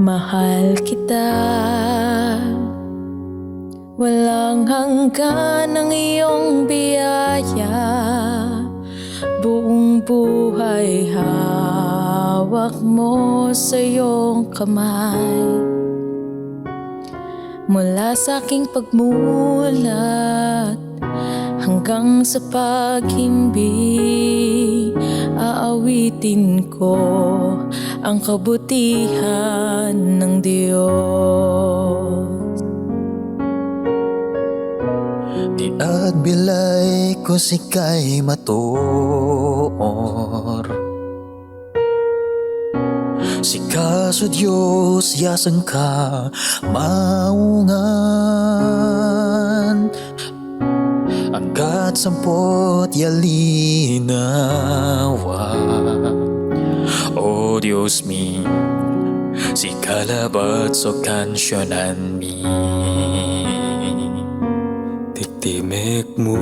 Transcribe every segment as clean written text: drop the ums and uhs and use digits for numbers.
Mahal kita, walang hanggan ang iyong biyaya. Buong buhay hawak mo sa iyong kamay. Mula sa aking pagmulat hanggang sa paghimbing, aawitin ko ang kabutihan ng Diyos. Di at bilay ko sika'y matuor. Sikaso Diyos yasang ka maungan. Agad sampot yalinawa. Oh Diyos mi, si kalabat so kansyonan mi. Tiktimek mo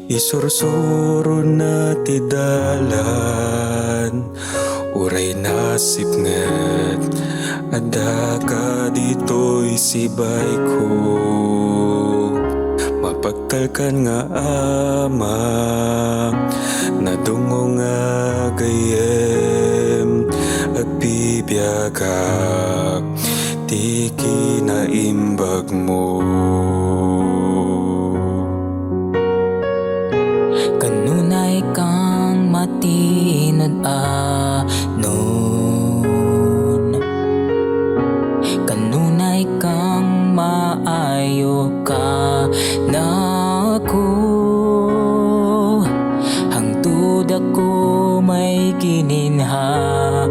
isursuro na ti dalan. Uray nasip ngat ada ka dito'y sibay ko. Mapagtalkan nga ama nadungo nga gayem at bibiyagak ti kinaimbag mo. Kanunay kang matinod anon, kanunay kang maayo ka nako. Hangtod ako may gininhawa,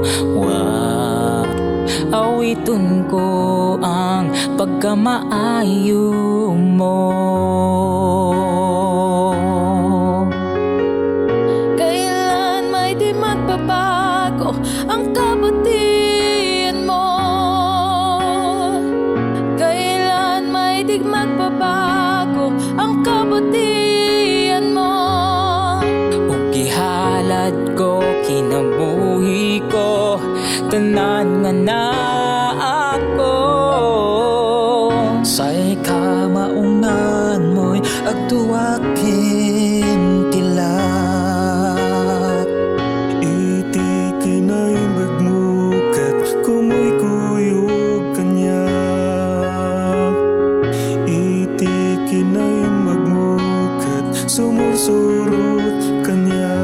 awiton ko ang pagkamaayo mo. Magbabago ang kabutihan mo. Kailan may di magbabago ang kabutihan mo. Ug gihalad ko kinabuhi ko, tanan nga na ako. Say ka maungan mo'y agduwakin tila. Sumusurot kanya.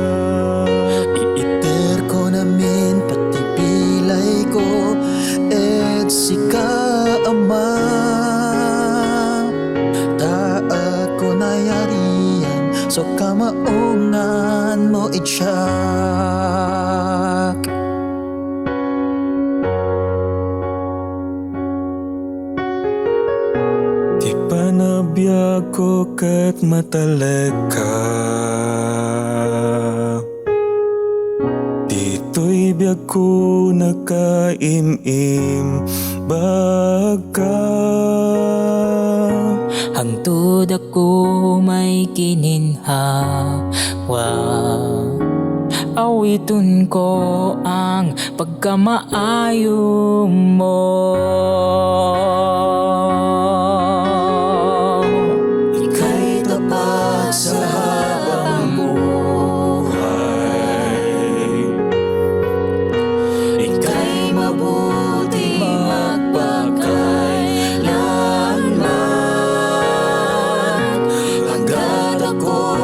Iiter ko namin pati pilay ko, et sika ama. Taat ko na yariyan, so kamaungan mo itsak. Di panabiyag ko kat matalag ka. Dito'y biyag ko nakaimim baga. Hangtod ako may gininhawa, awiton ko ang pagkamaayo mo. Ika'y tapat sa habang buhay. Ika'y mabuti magpakailanman. Hanggat ako